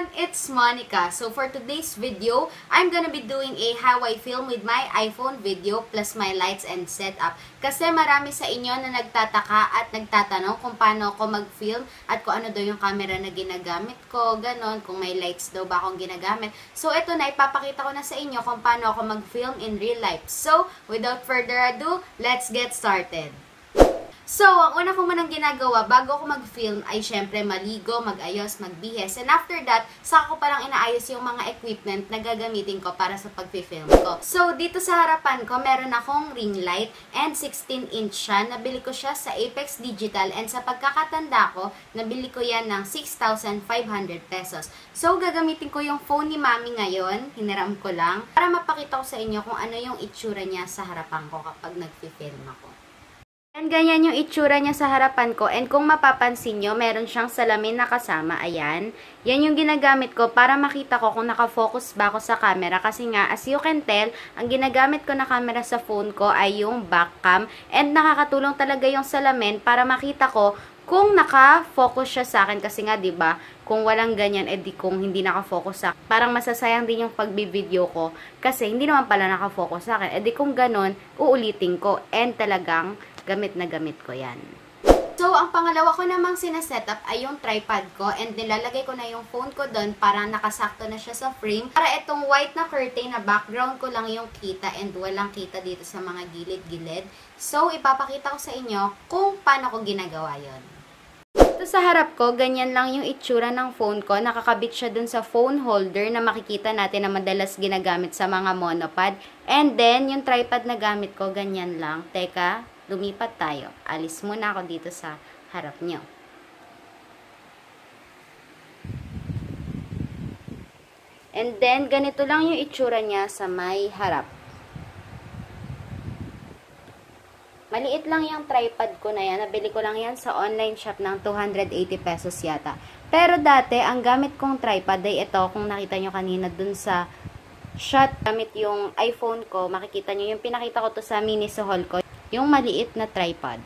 everyone, it's Monica. So for today's video, I'm gonna be doing a how I film with my iPhone video plus my lights and setup. Kasi marami sa inyo na nagtataka at nagtatanong kung paano ako mag-film at kung ano daw yung camera na ginagamit ko, ganon, kung may lights daw ba akong ginagamit. So ito na, ipapakita ko na sa inyo kung paano ako mag-film in real life. So without further ado, let's get started. So, ang una ko munang ginagawa bago ako mag-film ay syempre maligo, mag-ayos, magbihis. And after that, saka ko palang inaayos yung mga equipment na gagamitin ko para sa pag-film ko. So, dito sa harapan ko, meron akong ring light and 16-inch siya. Nabili ko siya sa Apex Digital and sa pagkakatanda ko, nabili ko yan ng 6,500 pesos. So, gagamitin ko yung phone ni Mami ngayon. Hiniram ko lang para mapakita ko sa inyo kung ano yung itsura niya sa harapan ko kapag nag-film ako. And ganyan yung itsura niya sa harapan ko. And kung mapapansin nyo, meron siyang salamin na kasama. Ayan. Yan yung ginagamit ko para makita ko kung nakafocus ba ako sa camera. Kasi nga, as you can tell, ang ginagamit ko na camera sa phone ko ay yung back cam. And nakakatulong talaga yung salamin para makita ko kung nakafocus siya sa akin. Kasi nga, diba, kung walang ganyan, edi kung hindi nakafocus sa akin, parang masasayang din yung pagbi-video ko. Kasi hindi naman pala nakafocus sa akin. Edi kung ganon, uulitin ko. And talagang gamit na gamit ko yan. So, ang pangalawa ko namang sinasetup ay yung tripod ko and nilalagay ko na yung phone ko doon para nakasakto na siya sa frame. Para itong white na curtain na background ko lang yung kita and walang kita dito sa mga gilid-gilid. So, ipapakita ko sa inyo kung paano ko ginagawa yon. Ito sa harap ko, ganyan lang yung itsura ng phone ko. Nakakabit siya dun sa phone holder na makikita natin na madalas ginagamit sa mga monopod. And then, yung tripod na gamit ko, ganyan lang. Teka, lumipat tayo. Alis muna ako dito sa harap nyo. And then, ganito lang yung itsura niya sa may harap. Maliit lang yung tripod ko na yan. Nabili ko lang yan sa online shop ng 280 pesos yata. Pero dati, ang gamit kong tripod ay ito. Kung nakita nyo kanina dun sa shot, gamit yung iPhone ko. Makikita nyo yung pinakita ko to sa mini haul ko. Yung maliit na tripod.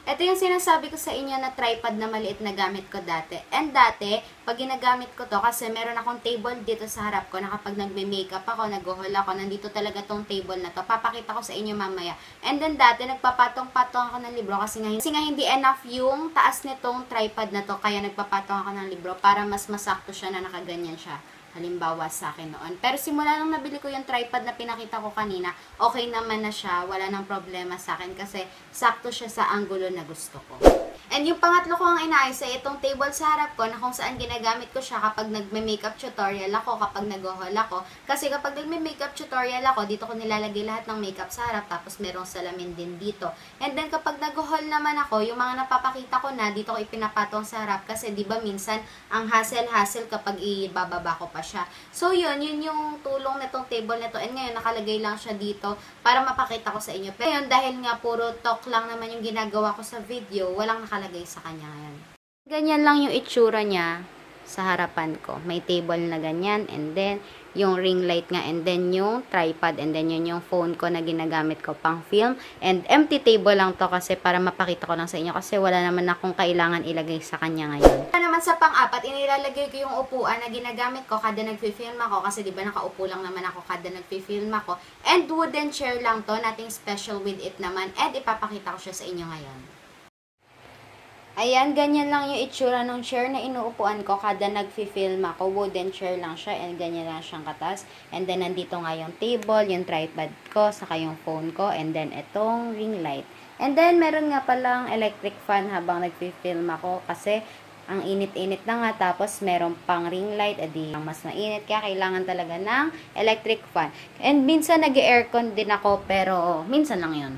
Ito yung sinasabi ko sa inyo na tripod na maliit na gamit ko dati. And dati, pag ginagamit ko to, kasi meron akong table dito sa harap ko na kapag nagme-makeup ako, nag-haul ako, nandito talaga tong table na to. Papakita ko sa inyo mamaya. And then dati, nagpapatong-patong ako ng libro kasi nga hindi enough yung taas nitong tripod na to. Kaya nagpapatong ako ng libro para mas masakto siya na nakaganyan siya. Halimbawa sa akin noon. Pero simula nung nabili ko yung tripod na pinakita ko kanina, okay naman na siya. Wala nang problema sa akin kasi sakto siya sa angulo na gusto ko. And yung pangatlo ko ang inaayos ay itong table sa harap ko na kung saan ginagamit ko siya kapag nagme-makeup tutorial ako, kapag nag-haul ako. Kasi kapag nagme-makeup tutorial ako, dito ko nilalagay lahat ng makeup sa harap tapos merong salamin din dito. And then kapag nag-haul naman ako, yung mga napapakita ko na, dito ko ipinapatong sa harap kasi di ba minsan ang hassle-hassle kapag ibababa ko pa siya. So yun yung tulong nitong table nito. And ngayon nakalagay lang siya dito para mapakita ko sa inyo. Pero yun, dahil nga puro talk lang naman yung ginagawa ko sa video, walang nakalagay sa kanya ngayon. Ganyan lang yung itsura niya sa harapan ko. May table na ganyan and then yung ring light nga and then yung tripod and then yun yung phone ko na ginagamit ko pang film and empty table lang to kasi para mapakita ko lang sa inyo kasi wala naman akong kailangan ilagay sa kanya ngayon. Naman sa pang-apat, inilalagay ko yung upuan na ginagamit ko kada nagfi-film ako kasi di ba nakaupo lang naman ako kada nagfi-film ako and wooden chair lang to, nothing special with it naman and ipapakita ko siya sa inyo ngayon. Ayan, ganyan lang yung itsura ng chair na inuupuan ko kada nagfi-film ako. Wooden chair lang siya and ganyan lang siyang katas. And then, nandito nga yung table, yung tripod ko, saka yung phone ko, and then itong ring light. And then, meron nga palang electric fan habang nagfi-film ako kasi ang init-init na nga, tapos meron pang ring light, edi mas mainit, kaya kailangan talaga ng electric fan. And minsan nag-aircon din ako, pero minsan lang yun.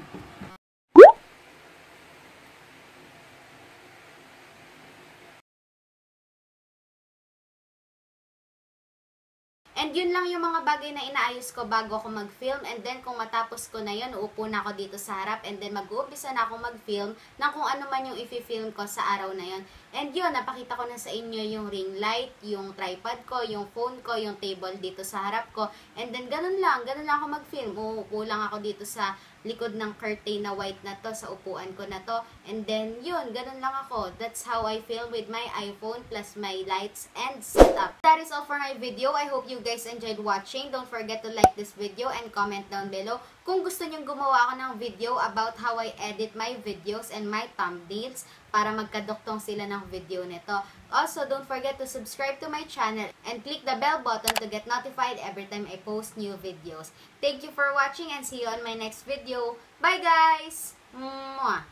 And yun lang yung mga bagay na inaayos ko bago ako mag-film. And then kung matapos ko na yun, uupo na ako dito sa harap. And then mag-uumpisa na ako mag-film ng kung ano man yung i-film ko sa araw na yun. And yun, napakita ko na sa inyo yung ring light, yung tripod ko, yung phone ko, yung table dito sa harap ko. And then, ganun lang ako mag-film. Uupo lang ako dito sa likod ng curtain na white na to, sa upuan ko na to. And then, yun, ganun lang ako. That's how I film with my iPhone plus my lights and setup. That is all for my video. I hope you guys enjoyed watching. Don't forget to like this video and comment down below kung gusto nyong gumawa ako ng video about how I edit my videos and my thumbnails para magkaduktong sila ng video nito. Also, don't forget to subscribe to my channel and click the bell button to get notified every time I post new videos. Thank you for watching and see you on my next video. Bye guys! Mwah!